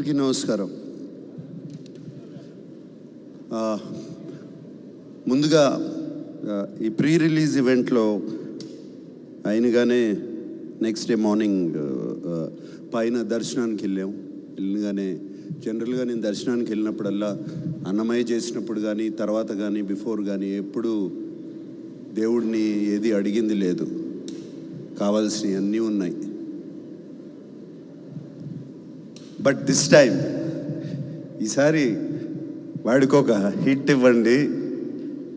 అందరికీ నమస్కారం. ముందుగా ఈ ప్రీ రిలీజ్ ఈవెంట్లో అయినగానే నెక్స్ట్ డే మార్నింగ్ పైన దర్శనానికి వెళ్ళగానే జనరల్గా నేను దర్శనానికి వెళ్ళినప్పుడల్లా అన్నమయ్య చేసినప్పుడు కానీ తర్వాత కానీ బిఫోర్ కానీ ఎప్పుడు దేవుడిని ఏది అడిగింది లేదు, కావాల్సినవి అన్నీ ఉన్నాయి. బట్ దిస్ టైం ఈసారి వాడికి ఒక హిట్ ఇవ్వండి,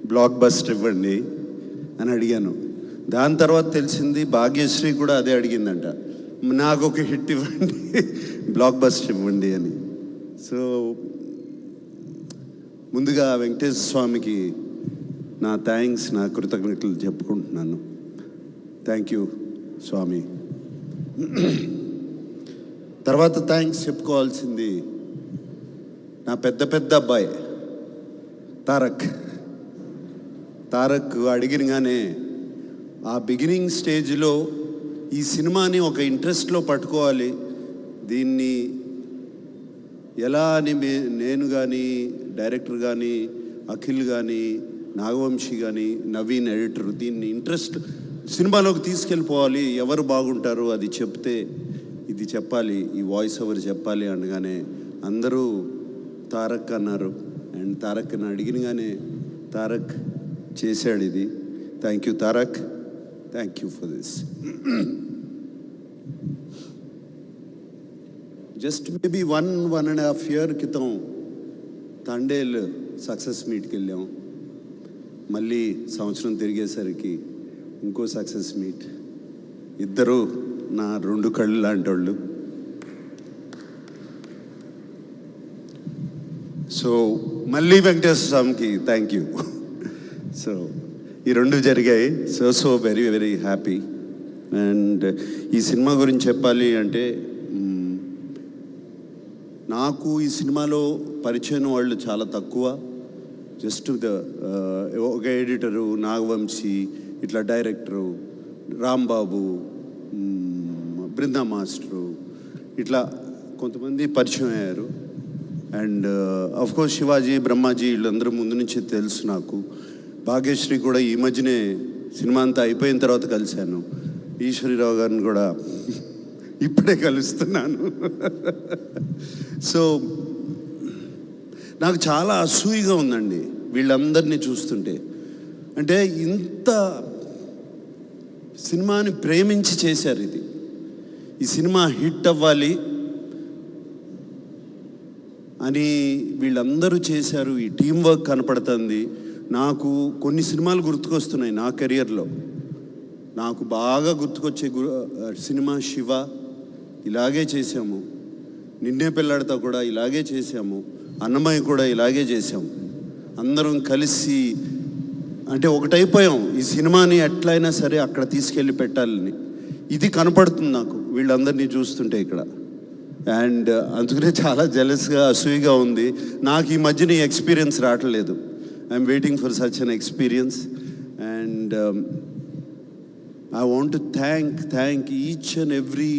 బ్లాక్ బస్టర్ ఇవ్వండి అని అడిగాను. దాని తర్వాత తెలిసింది భాగ్యశ్రీ కూడా అదే అడిగిందంట, నాకు ఒక హిట్ ఇవ్వండి, బ్లాక్ బస్టర్ ఇవ్వండి అని. సో ముందుగా వెంకటేశ్వర స్వామికి నా థ్యాంక్స్, నా కృతజ్ఞతలు చెప్పుకుంటున్నాను. థ్యాంక్ యూ స్వామి. తర్వాత థ్యాంక్స్ చెప్పుకోవాల్సింది నా పెద్ద అబ్బాయి తారక్ అడిగినగానే ఆ బిగినింగ్ స్టేజ్లో ఈ సినిమాని ఒక ఇంట్రెస్ట్లో పట్టుకోవాలి, దీన్ని ఎలా అని నేను కానీ డైరెక్టర్ కానీ అఖిల్ కానీ నాగవంశీ కానీ నవీన్ ఎడిటర్ దీన్ని ఇంట్రెస్ట్ సినిమాలోకి తీసుకెళ్ళిపోవాలి, ఎవరు బాగుంటారు అది చెప్తే ఇది చెప్పాలి, ఈ వాయిస్ ఓవర్ చెప్పాలి అనగానే అందరూ తారక్ అన్నారు. అండ్ తారక్ని అడిగినగానే తారక్ చేశాడు ఇది. Thank you Tarak, thank you for this. Just maybe 1.5 year క్రితం తండేల్ సక్సెస్ మీట్కి వెళ్ళాం. మళ్ళీ సంవత్సరం తిరిగేసరికి ఇంకో సక్సెస్ మీట్. ఇద్దరు నా 2 కళ్ళు లాంటి వాళ్ళు. సో మళ్ళీ వెంకటేశ్వర స్వామికి థ్యాంక్ యూ. సో ఈ 2 జరిగాయి. So very very happy. And ఈ సినిమా గురించి చెప్పాలి అంటే నాకు ఈ సినిమాలో పరిచయం వాళ్ళు చాలా తక్కువ. జస్ట్ ఒక ఎడిటరు నాగవంశీ, ఇట్లా డైరెక్టరు రాంబాబు, బృందా మాస్టరు, ఇట్లా కొంతమంది పరిచయం అయ్యారు. అండ్ అఫ్కోర్స్ శివాజీ, బ్రహ్మాజీ వీళ్ళందరూ ముందు నుంచి తెలుసు నాకు. భాగ్యశ్రీ కూడా ఈ మధ్యనే సినిమా అంతా అయిపోయిన తర్వాత కలిశాను. ఈశ్వరీరావు గారిని కూడా ఇప్పుడే కలుస్తున్నాను. సో నాకు చాలా అసూయగా ఉందండి వీళ్ళందరినీ చూస్తుంటే. అంటే ఇంత సినిమాని ప్రేమించి చేశారు ఇది. ఈ సినిమా హిట్ అవ్వాలి అని వీళ్ళందరూ చేశారు. ఈ టీం వర్క్ కనపడుతుంది. నాకు కొన్ని సినిమాలు గుర్తుకొస్తున్నాయి నా కెరియర్లో. నాకు బాగా గుర్తుకొచ్చే సినిమా శివ, ఇలాగే చేసాము. నిన్నే పెళ్ళాడతా కూడా ఇలాగే చేసాము. అన్నమయ్య కూడా ఇలాగే చేసాము. అందరం కలిసి అంటే ఒకటైపోయాం. ఈ సినిమాని ఎట్లయినా సరే అక్కడ తీసుకెళ్ళి పెట్టాలని. ఇది కనపడుతుంది నాకు వీళ్ళందరినీ చూస్తుంటే ఇక్కడ. అండ్ అందుకనే చాలా జెలస్గా అసూయగా ఉంది. నాకు ఈ మధ్యన ఈ ఎక్స్పీరియన్స్ రావట్లేదు. I'm waiting for such an experience. And I want to thank each and every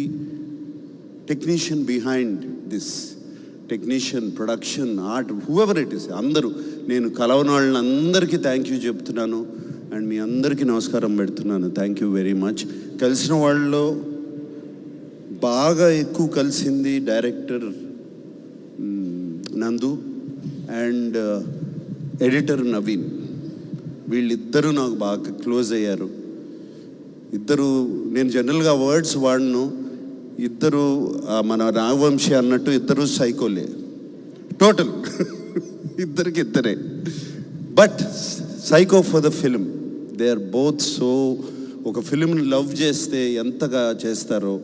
technician behind this, technician, production, art, whoever it is, అందరూ. నేను కలవని వాళ్ళని అందరికీ థ్యాంక్ యూ చెప్తున్నాను. అండ్ మీ అందరికీ నమస్కారం పెడుతున్నాను. Thank you very much. కలిసిన వాళ్ళలో బాగా ఎక్కువ కలిసింది డైరెక్టర్ నందు అండ్ ఎడిటర్ నవీన్. వీళ్ళిద్దరూ నాకు బాగా క్లోజ్ అయ్యారు. ఇద్దరు, నేను జనరల్గా వర్డ్స్ వాడను. ఇద్దరు మన నాగవంశీ అన్నట్టు ఇద్దరు సైకోలే టోటల్. ఇద్దరే. But psycho for the film. They are both so. ఒక ఫిల్మ్ని లవ్ చేస్తే ఎంతగా చేస్తారో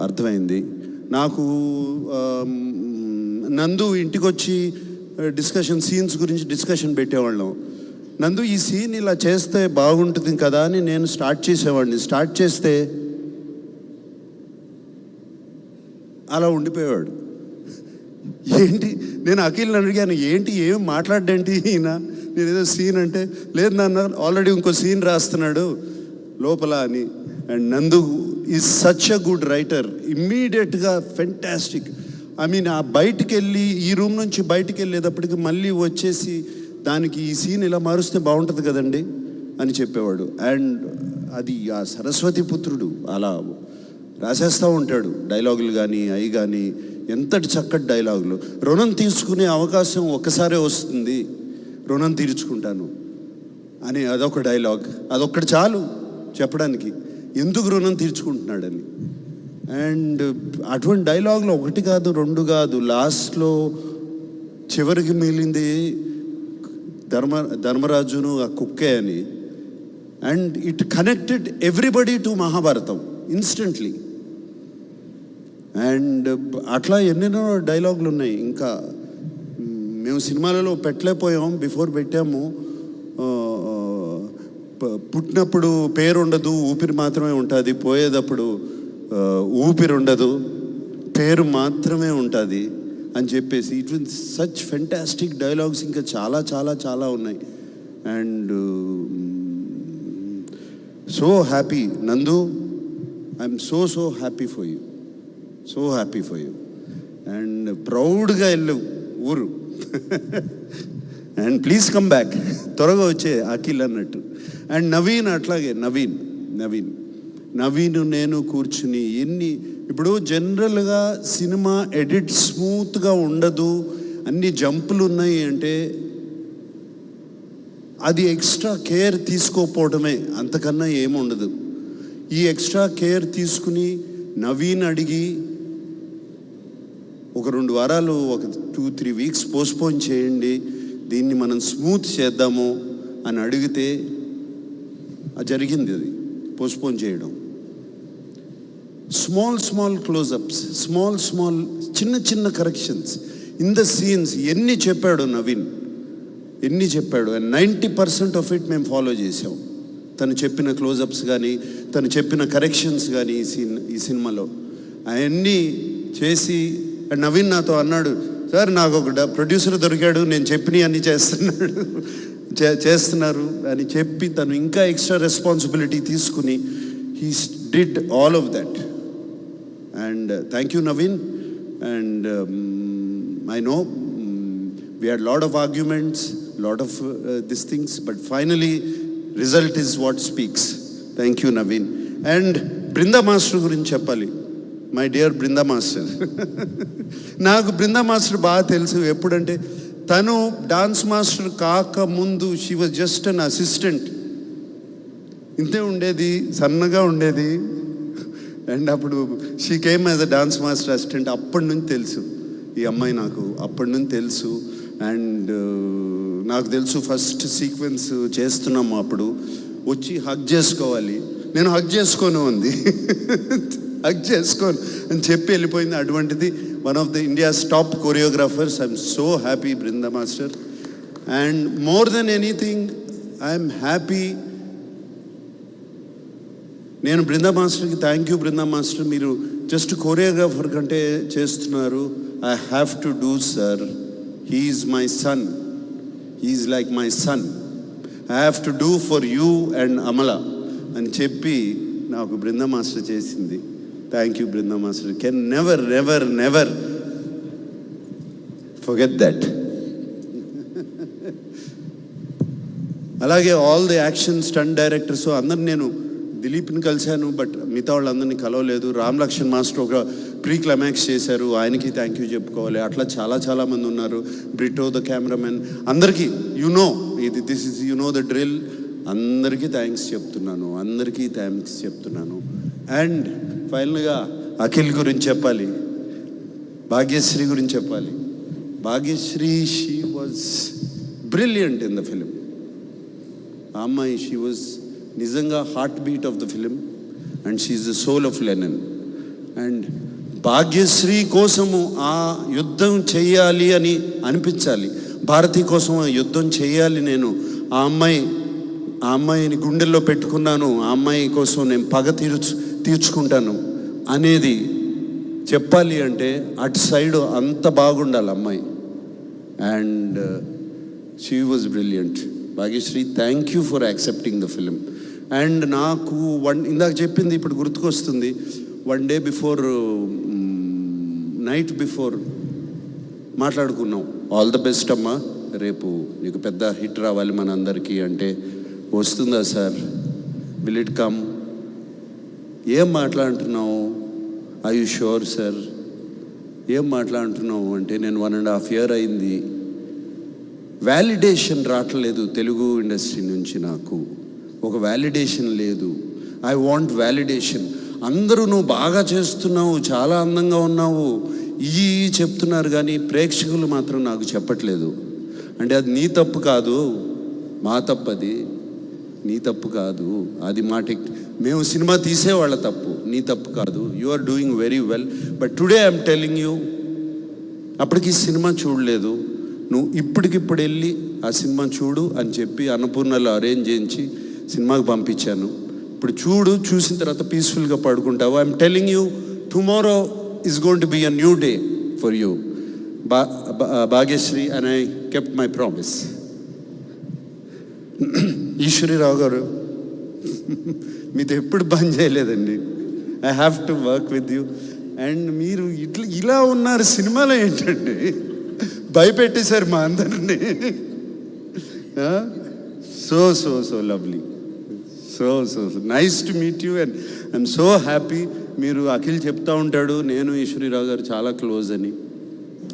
అర్థమైంది నాకు. నందు ఇంటికి వచ్చి సీన్స్ గురించి డిస్కషన్ పెట్టేవాళ్ళం. నందు ఈ సీన్ ఇలా చేస్తే బాగుంటుంది కదా అని నేను స్టార్ట్ చేసేవాడిని. స్టార్ట్ చేస్తే అలా ఉండిపోయేవాడు. ఏంటి, నేను అఖిల్ని అడిగాను, ఏంటి ఏం మాట్లాడేంటి ఈయన, నేను ఏదో సీన్ అంటే, లేదు నాన్న ఆల్రెడీ ఇంకో సీన్ రాస్తున్నాడు లోపల అని. అండ్ నందు is such a good writer. ఇమ్మీడియట్గా ఫెంటాస్టిక్. ఐ మీన్ ఆ బయటికి వెళ్ళి ఈ రూమ్ నుంచి బయటికి వెళ్ళేటప్పటికి మళ్ళీ వచ్చేసి దానికి ఈ సీన్ ఇలా మారుస్తే బాగుంటుంది కదండి అని చెప్పేవాడు. అండ్ అది ఆ సరస్వతి పుత్రుడు అలా రాసేస్తూ ఉంటాడు డైలాగులు కానీ అవి కానీ, ఎంతటి చక్కటి డైలాగులు. రుణం తీసుకునే అవకాశం ఒక్కసారే వస్తుంది, రుణం తీర్చుకుంటాను అని అదొక డైలాగ్. అదొక్కటి చాలు చెప్పడానికి ఎందుకు రుణం తీర్చుకుంటున్నాడని. అండ్ అటువంటి డైలాగులు ఒకటి కాదు రెండు కాదు, లాస్ట్లో చివరికి మిగిలింది ధర్మరాజును ఆ కుక్కే అని. And it connected everybody to Mahabharatam instantly. And అట్లా ఎన్నెన్నో డైలాగులు ఉన్నాయి. ఇంకా మేము సినిమాలలో పెట్టలేకపోయాం, బిఫోర్ పెట్టాము. పుట్టినప్పుడు పేరు ఉండదు, ఊపిరి మాత్రమే ఉంటుంది, పోయేటప్పుడు ఊపిరి ఉండదు, పేరు మాత్రమే ఉంటుంది అని చెప్పేసి it will such fantastic dialogues ఇంకా చాలా చాలా చాలా ఉన్నాయి. అండ్ సో హ్యాపీ నందు, I'm so happy for you, so happy for you. And ప్రౌడ్గా వెళ్ళు ఊరు. అండ్ ప్లీజ్ కమ్ బ్యాక్, త్వరగా వచ్చే అఖిల్ అన్నట్టు. అండ్ నవీన్ అట్లాగే, నవీన్ నేను కూర్చుని ఇప్పుడు జనరల్గా సినిమా ఎడిట్ స్మూత్గా ఉండదు, అన్ని జంపులు ఉన్నాయి అంటే అది ఎక్స్ట్రా కేర్ తీసుకోకపోవడమే, అంతకన్నా ఏముండదు. ఈ ఎక్స్ట్రా కేర్ తీసుకుని నవీన్ అడిగి ఒక 2 వారాలు, ఒక 2-3 వీక్స్ పోస్ట్పోన్ చేయండి, దీన్ని మనం స్మూత్ చేద్దాము అని అడిగితే జరిగింది. అది పోస్ట్పోన్ చేయడం. స్మాల్ క్లోజప్స్, స్మాల్ చిన్న కరెక్షన్స్ ఇన్ ద సీన్స్ ఎన్ని చెప్పాడు నవీన్, ఎన్ని చెప్పాడు. అండ్ 90% ఆఫ్ ఇట్ మేము ఫాలో చేసాం. తను చెప్పిన క్లోజప్స్ కానీ, తను చెప్పిన కరెక్షన్స్ కానీ ఈ సినిమాలో అవన్నీ చేసి. అండ్ నవీన్ నాతో అన్నాడు, సార్ నాకు ఒక ప్రొడ్యూసర్ దొరికాడు, నేను చెప్పినవి అన్నీ చేస్తున్నారు అని చెప్పి తను ఇంకా ఎక్స్ట్రా రెస్పాన్సిబిలిటీ తీసుకుని he did all of that. And thank you Naveen. And I know we had lot of arguments, lot of these things, but finally result is what speaks. Thank you Naveen. And Brinda Master గురించి చెప్పాలి. My dear Brinda master. నాకు Brinda master బాగా తెలుసు. ఎప్పుడంటే తను dance master కాకముందు she was just an assistant, ఇంతే ఉండేది, సన్నగా ఉండేది. అండ్ అప్పుడు she came as a dance master assistant. అప్పటి నుంచి తెలుసు ఈ అమ్మాయి నాకు, అప్పటి నుంచి తెలుసు. అండ్ నాకు తెలుసు ఫస్ట్ సీక్వెన్స్ చేస్తున్నాము అప్పుడు వచ్చి హగ్ చేసుకోవాలి, నేను హగ్ చేసుకోను ఉంది, హగ్ చేసుకోను అని చెప్పి వెళ్ళిపోయింది. అటువంటిది one of the India's top choreographers. I'm so happy Brinda master. And more than anything I'm happy. నేను బృందా మాస్టర్కి థ్యాంక్ యూ బృందా మాస్టర్, మీరు జస్ట్ కొరియోగ్రాఫర్ కంటే చేస్తున్నారు. I have to do sir, he is my son, he is like my son, I have to do for you and Amala అని చెప్పి నాకు Brinda master చేసింది. Thank you Brinda master, can never forget that. అలాగే all the action stunt directors అందరిని, నేను దిలీప్ని కలిశాను but మిగతా వాళ్ళందరినీ కలవలేదు. రామ్ లక్ష్మణ్ మాస్టర్ ఒక ప్రీ క్లైమాక్స్ చేశారు, ఆయనకి థ్యాంక్ యూ చెప్పుకోవాలి. అట్లా చాలా మంది ఉన్నారు. బ్రిటో ద కెమెరామెన్, అందరికీ దిస్ ఇస్ ద డ్రిల్. అందరికీ థ్యాంక్స్ చెప్తున్నాను. అండ్ ఫైనల్గా అఖిల్ గురించి చెప్పాలి, భాగ్యశ్రీ గురించి చెప్పాలి. Bhagyashree, she was brilliant in the film. ఆ అమ్మాయి, షీ వాజ్ నిజంగా heart beat of the film and she is the soul of Lenin. And Bhagyashri కోసము ఆ యుద్ధం చేయాలి అని అనిపించాలి, భారతి కోసం ఆ యుద్ధం చేయాలి, నేను ఆ అమ్మాయిని గుండెల్లో పెట్టుకున్నాను, ఆ అమ్మాయి కోసం నేను పగ తీర్చుకుంటాను అనేది చెప్పాలి అంటే అటు సైడ్ అంత బాగుండాలి అమ్మాయి. And she was brilliant. Bhagyashri, thank you for accepting the film. And నాకు ఇందాక చెప్పింది ఇప్పుడు గుర్తుకొస్తుంది. 1 day బిఫోర్ నైట్ బిఫోర్ మాట్లాడుకున్నాం, ఆల్ ద బెస్ట్ అమ్మా, రేపు నీకు పెద్ద హిట్ రావాలి మన అందరికీ అంటే, వస్తుందా సార్, విల్ ఇట్ కమ్, ఏం మాట్లాడుతున్నావు, ఐ యు షూర్ సార్, ఏం మాట్లాడుతున్నావు అంటే, నేను 1.5 year అయింది, వ్యాలిడేషన్ రావట్లేదు తెలుగు ఇండస్ట్రీ నుంచి, నాకు ఒక వ్యాలిడేషన్ లేదు, ఐ వాంట్ వ్యాలిడేషన్. అందరూ నువ్వు బాగా చేస్తున్నావు, చాలా అందంగా ఉన్నావు ఈ చెప్తున్నారు, కానీ ప్రేక్షకులు మాత్రం నాకు చెప్పట్లేదు. అంటే అది నీ తప్పు కాదు, మా తప్పు, అది నీ తప్పు కాదు, అది మా మేము సినిమా తీసేవాళ్ళ తప్పు, నీ తప్పు కాదు. You are doing very well, but today I'm telling you, అప్పటికి సినిమా చూడలేదు, నువ్వు ఇప్పటికిప్పుడు వెళ్ళి ఆ సినిమా చూడు అని చెప్పి అన్నపూర్ణలో అరేంజ్ చేయించి సినిమాకి పంపించాను. ఇప్పుడు చూడు, చూసిన తర్వాత పీస్ఫుల్గా పడుకుంటావు. I'm telling you, tomorrow is going to be a new day for you, Bhagyashree, and I kept my promise. Eshwari Rao గారు, మీతో ఎప్పుడు బంద్ చేయలేదండి, I have to work with you. And మీరు ఇలా ఉన్నారు సినిమాలో ఏంటండి, భయపెట్టేశారు మా అందరినీ. So lovely, so nice to meet you, and I'm so happy. మీరు అఖిల్ చెప్తా ఉంటాడు, నేను ఈశ్వరీరావు గారు చాలా క్లోజ్ అని,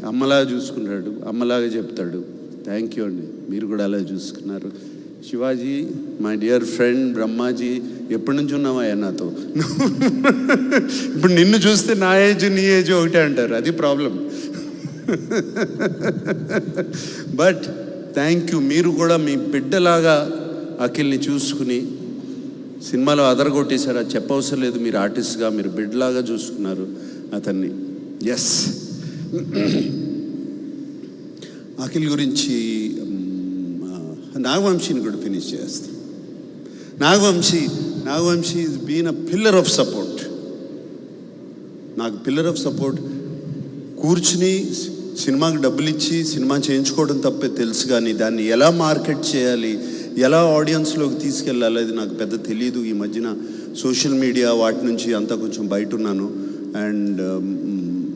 అమ్మలాగా చూసుకున్నాడు, అమ్మలాగా చెప్తాడు. థ్యాంక్ యూ అండి, మీరు కూడా అలా చూసుకున్నారు. Shivaji, my dear friend, Brahmaji, ఎప్పటి నుంచి ఉన్నావయ్యా నాతో? ఇప్పుడు నిన్ను చూస్తే నా ఏజ్ నీ ఏజ్ ఒకటే అంటారు, అది ప్రాబ్లం. బట్ థ్యాంక్ యూ, మీరు కూడా మీ బిడ్డలాగా అఖిల్ని చూసుకుని సినిమాలో అదరగొట్టేశారు, అది చెప్పవసరం లేదు, మీరు ఆర్టిస్ట్గా మీరు బిడ్డలాగా చూసుకున్నారు అతన్ని. ఎస్, అఖిల్ గురించి నాగవంశీని కూడా ఫినిష్ చేస్తాం. Nagavamsi is been a pillar of support, నాకు పిల్లర్ ఆఫ్ సపోర్ట్. కూర్చుని సినిమాకి డబ్బులు ఇచ్చి సినిమా చేయించుకోవడం తప్పే తెలుసు, కానీ దాన్ని ఎలా మార్కెట్ చేయాలి, ఎలా ఆడియన్స్లోకి తీసుకెళ్ళాలి అది నాకు పెద్ద తెలియదు. ఈ మధ్యన సోషల్ మీడియా వాటి నుంచి అంతా కొంచెం బయట ఉన్నాను, అండ్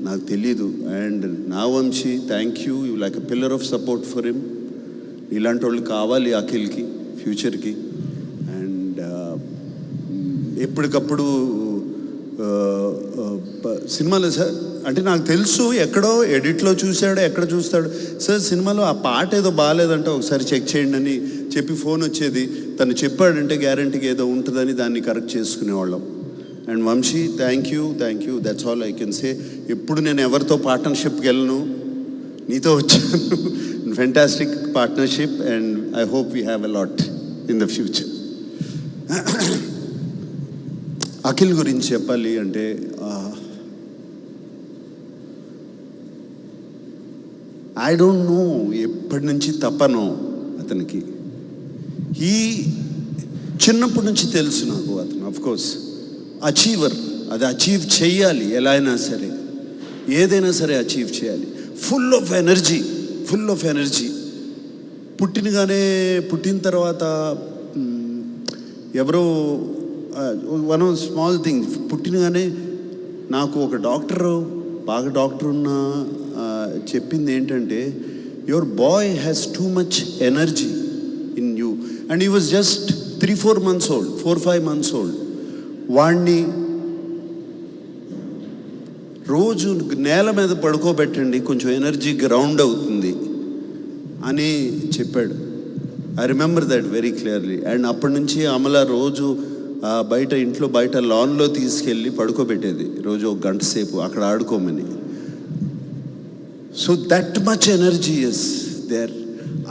నాకు తెలీదు. And Nagavamsi, thank you, you like a pillar of support for him. ఇలాంటి వాళ్ళు కావాలి అఖిల్కి ఫ్యూచర్కి. అండ్ ఎప్పటికప్పుడు సినిమాలో సార్ అంటే నాకు తెలుసు, ఎక్కడో ఎడిట్లో చూశాడు, ఎక్కడ చూస్తాడు, సార్ సినిమాలో ఆ పాట ఏదో బాగాలేదంటే ఒకసారి చెక్ చేయండి అని చెప్పి ఫోన్ వచ్చేది. తను చెప్పాడంటే గ్యారంటీగా ఏదో ఉంటుందని దాన్ని కరెక్ట్ చేసుకునేవాళ్ళం. And Vamsi, thank you, that's all I can say. ఎప్పుడు నేను ఎవరితో పార్ట్నర్షిప్కి వెళ్ళను, నీతో వచ్చాను. Fantastic partnership, and I hope we have a lot in the future. Akhil గురించి చెప్పాలి అంటే, ఐ డోంట్ నో ఎప్పటి నుంచి తపనో అతనికి. చిన్నప్పటి నుంచి తెలుసు నాకు అతను అఫ్కోర్స్ అచీవర్, అది అచీవ్ చేయాలి, ఎలా అయినా సరే ఏదైనా సరే అచీవ్ చేయాలి. Full of energy. పుట్టిన తర్వాత ఎవరో వన్ స్మాల్ థింగ్, పుట్టినగానే నాకు ఒక బాగా డాక్టర్ ఉన్న చెప్పింది ఏంటంటే, your boy has too much energy in you. And he was just 3-4 months old, 4-5 months old. వాడిని రోజు నేల మీద పడుకోబెట్టండి, కొంచెం ఎనర్జీ గ్రౌండ్ అవుతుంది అని చెప్పాడు. I remember that very clearly. And అప్పటి నుంచి అమల రోజు ఇంట్లో బయట లాన్లో తీసుకెళ్ళి పడుకోబెట్టేది, రోజు 1 గంట సేపు అక్కడ ఆడుకోమని. So that much energy is there.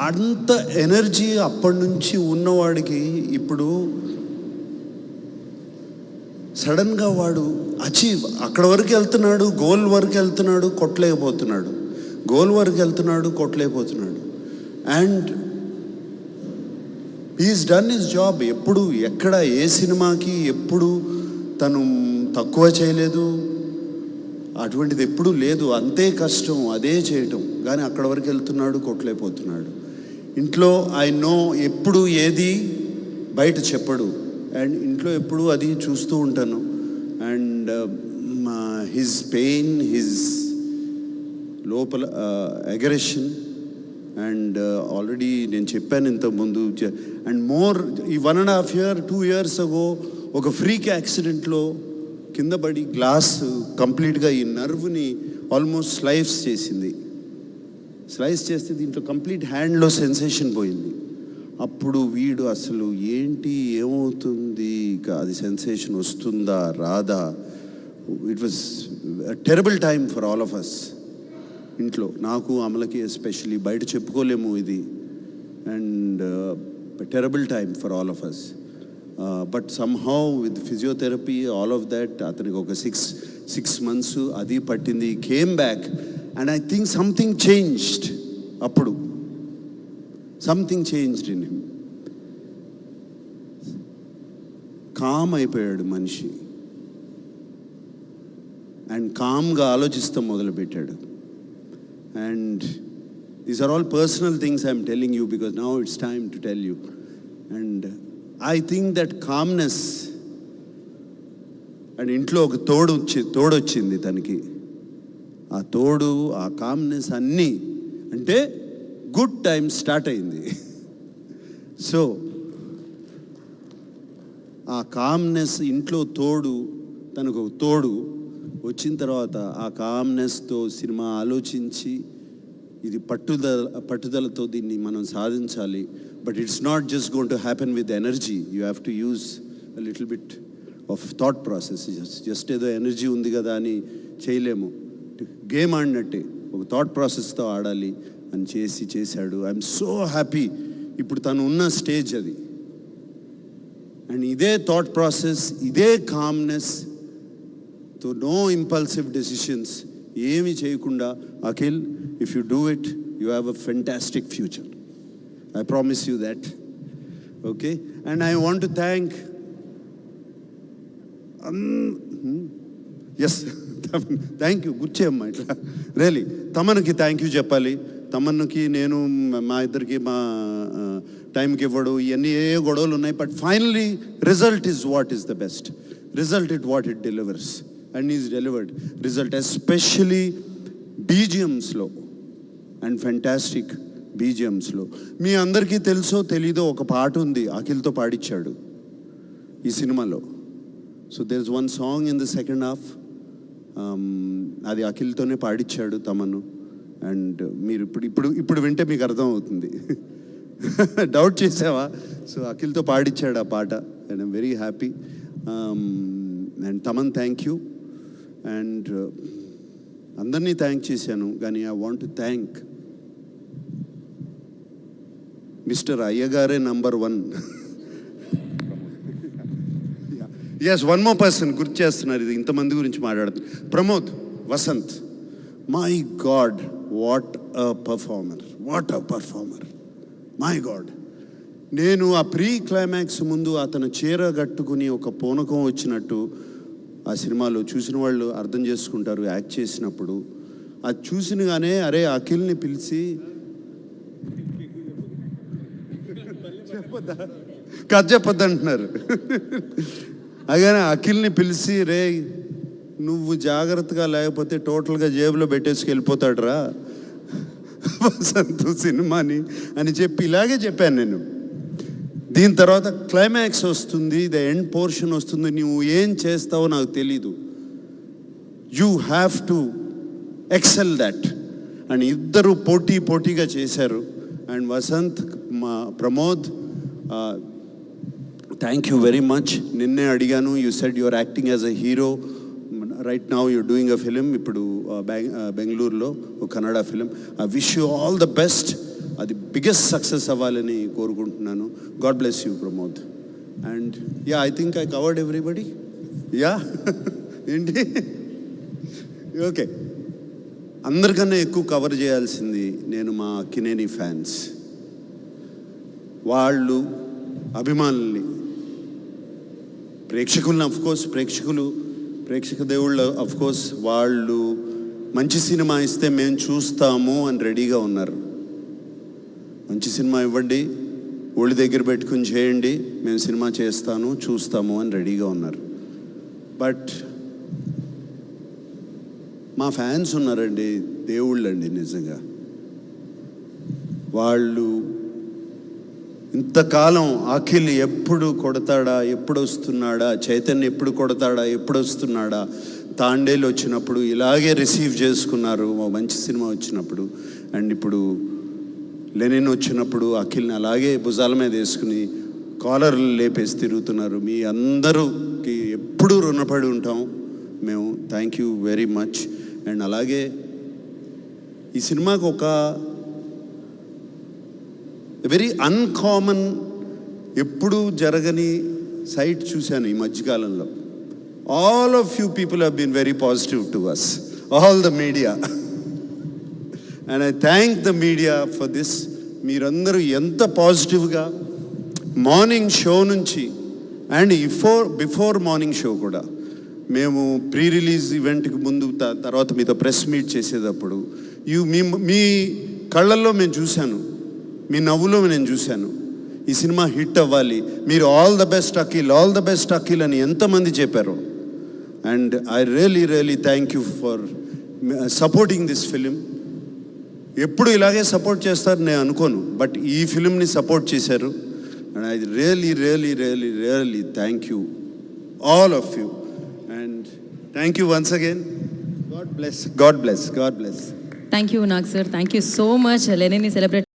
అంత ఎనర్జీ అప్పటి నుంచి ఉన్నవాడికి ఇప్పుడు సడన్గా వాడు అక్కడ వరకు వెళ్తున్నాడు, గోల్ వరకు వెళ్తున్నాడు, కొట్టలేకపోతున్నాడు. And he's done his job. ఎప్పుడు ఎక్కడ ఏ సినిమాకి ఎప్పుడు తను తక్కువ చేయలేదు, అటువంటిది ఎప్పుడూ లేదు. అంతే కష్టం అదే చేయటం, కానీ అక్కడ వరకు వెళ్తున్నాడు, కొట్టలేకపోతున్నాడు. ఇంట్లో ఐ నో ఎప్పుడు ఏది బయట చెప్పడు, అండ్ ఇంట్లో ఎప్పుడు అది చూస్తూ ఉంటాను. అండ్ హిజ్ పెయిన్, హిజ్ లోపల అగ్రెషన్ అండ్ ఆల్రెడీ నేను చెప్పాను ఇంతకుముందు. అండ్ మోర్ ఈ 1.5 year 2 years అగో ఒక ఫ్రీక్ యాక్సిడెంట్లో కింద పడి గ్లాస్ కంప్లీట్గా ఈ నర్వ్ని ఆల్మోస్ట్ స్లైస్ చేస్తే దీంట్లో కంప్లీట్ హ్యాండ్లో సెన్సేషన్ పోయింది. అప్పుడు వీడు అసలు ఏంటి ఏమవుతుంది, ఇక అది సెన్సేషన్ వస్తుందా రాదా. It was terrible time for all of us. ఇంట్లో నాకు అమలకి ఎస్పెషలీ బయట చెప్పుకోలేము ఇది. And terrible time for all of us. But somehow with physiotherapy all of that అతనికి ఒక 6 months అది పట్టింది. Came back and I think something changed. అప్పుడు something changed in him. Calm అయిపోయాడు మనిషి అండ్ కామ్గా ఆలోచిస్తాం మొదలుపెట్టాడు. And these are all personal things I'm telling you because now it's time to tell you. And I think that calmness and ఇంట్లో ఒక తోడొచ్చింది తనకి. ఆ తోడు, ఆ కామ్నెస్ అన్నీ అంటే గుడ్ టైం స్టార్ట్ అయింది. సో ఆ కామ్నెస్ ఇంట్లో తోడు, తనకు ఒక తోడు వచ్చిన తర్వాత ఆ కామ్నెస్తో సినిమా ఆలోచించి ఇది పట్టుదలతో దీన్ని మనం సాధించాలి. But it's not just going to happen with energy. You have to use a little bit of thought process. Just ఏదో ఎనర్జీ ఉంది కదా అని చేయలేము. గేమ్ ఆడినట్టే ఒక థాట్ ప్రాసెస్తో ఆడాలి అని చేశాడు. I'm so happy. ఇప్పుడు తను ఉన్న స్టేజ్ అది. అండ్ ఇదే థాట్ ప్రాసెస్, ఇదే కామ్నెస్, తో నో ఇంపల్సివ్ డెసిషన్స్ ఏమి చేయకుండా, Akhil if you do it you have a fantastic future. I promise you that. Okay. And I want to thank S thank you. గుర్చేయమ్మా ఇట్లా రియలీ తమన్కి థ్యాంక్ యూ చెప్పాలి. తమన్కి నేను మా ఇద్దరికి మా టైంకి ఇవ్వడు, ఇవన్నీ ఏ గొడవలు ఉన్నాయి. But finally result is what is the best. Result it what it delivers. And is delivered result, especially బీజిఎమ్స్లో అండ్ ఫెంటాస్టిక్ బీజిఎమ్స్లో. మీ అందరికీ తెలుసో తెలీదో ఒక పాట ఉంది, అఖిల్తో పాడించాడు ఈ సినిమాలో. So there is one song in the second half, అది అఖిల్తోనే పాడించాడు తమను. అండ్ మీరు ఇప్పుడు వింటే మీకు అర్థమవుతుంది. డౌట్ చేసావా? సో అఖిల్తో పాడించాడు ఆ పాట. And I'm very happy. And Thaman thank you. And అందరినీ థ్యాంక్ చేశాను, కానీ I want to thank mister అయ్యగారే number 1. Yes, one more person గుర్తు చేస్తున్నారు. ఇది ఇంతమంది గురించి మాట్లాడుతున్నారు. Pramod Vasanth, my God what a performer, my God. నేను ఆ ప్రీ క్లైమాక్స్ ముందు అతను చీర కట్టుకుని ఒక పూనకం వచ్చినట్టు ఆ సినిమాలో చూసిన వాళ్ళు అర్థం చేసుకుంటారు. యాక్ట్ చేసినప్పుడు అది చూసినగానే అరే అఖిల్ని పిలిచి కథ చెప్పొద్దు అంటున్నారు. అలాగే అఖిల్ని పిలిచి రే నువ్వు జాగ్రత్తగా లేకపోతే టోటల్గా జేబులో పెట్టేసుకు వెళ్ళిపోతాడు రా వసంత్ సినిమాని అని చెప్పి ఇలాగే చెప్పాను నేను. దీని తర్వాత క్లైమాక్స్ వస్తుంది, ద ఎండ్ పోర్షన్ వస్తుంది. నువ్వు ఏం చేస్తావో నాకు తెలీదు. You have to excel that. And ఇద్దరు పోటీగా చేశారు. అండ్ వసంత్, మా Pramod, thank you very much. నిన్నే అడిగాను, you said your acting as a hero. Right now you're doing a film. ఇప్పుడు బెంగళూరులో ఒక Kannada film. I wish you all the best. అది బిగ్గెస్ట్ సక్సెస్ అవ్వాలని కోరుకుంటున్నాను. God bless you Pramod. And ya, I think I covered everybody. Ya ఏంటి okay. అందరికన్నా ఎక్కువ cover చేయాల్సింది నేను మా అక్కినేని ఫ్యాన్స్, వాళ్ళు అభిమానుల్ని, ప్రేక్షకులను. అఫ్కోర్స్ ప్రేక్షక దేవుళ్ళు అఫ్కోర్స్ వాళ్ళు మంచి సినిమా ఇస్తే మేము చూస్తాము అని రెడీగా ఉన్నారు. మంచి సినిమా ఇవ్వండి, ఒళ్ళు దగ్గర పెట్టుకుని చేయండి, మేము సినిమా చూస్తాము అని రెడీగా ఉన్నారు. బట్ మా ఫ్యాన్స్ ఉన్నారండి, దేవుళ్ళండి నిజంగా. వాళ్ళు ఇంతకాలం అఖిల్ ఎప్పుడు కొడతాడా, ఎప్పుడు వస్తున్నాడా, చైతన్య ఎప్పుడు కొడతాడా, ఎప్పుడు వస్తున్నాడా, తాండేలు వచ్చినప్పుడు ఇలాగే రిసీవ్ చేసుకున్నారు మంచి సినిమా వచ్చినప్పుడు. అండ్ ఇప్పుడు లెనిన్ వచ్చినప్పుడు అఖిల్ని అలాగే భుజాల మీద వేసుకుని కాలర్లు లేపేసి తిరుగుతున్నారు. మీ అందరూకి ఎప్పుడూ రుణపడి ఉంటాం మేము. Thank you very much. And అలాగే ఈ సినిమాకు ఒక వెరీ అన్కామన్, ఎప్పుడూ జరగని సైట్ చూశాను ఈ మధ్యకాలంలో. All of you people have been very positive to us, all the media. And I thank the media for this. మీరందరూ ఎంత పాజిటివ్గా మార్నింగ్ షో నుంచి అండ్ బిఫోర్ మార్నింగ్ షో కూడా, మేము ప్రీ రిలీజ్ ఈవెంట్కి ముందు తర్వాత మీతో ప్రెస్ మీట్ చేసేటప్పుడు మీ కళ్ళల్లో మేము చూశాను, మీ నవ్వులో నేను చూశాను ఈ సినిమా హిట్ అవ్వాలి, మీరు all the best Akhil, all the best Akhil అని ఎంతమంది చెప్పారు. And I really thank you for supporting this film. ఎప్పుడు ఇలాగే సపోర్ట్ చేస్తారు నేను అనుకోను, బట్ ఈ ఫిలింని సపోర్ట్ చేశారు. And I really thank you all of you. And thank you once again. God bless. Thank you Nag sir, thank you so much. లెనిన్ని celebrate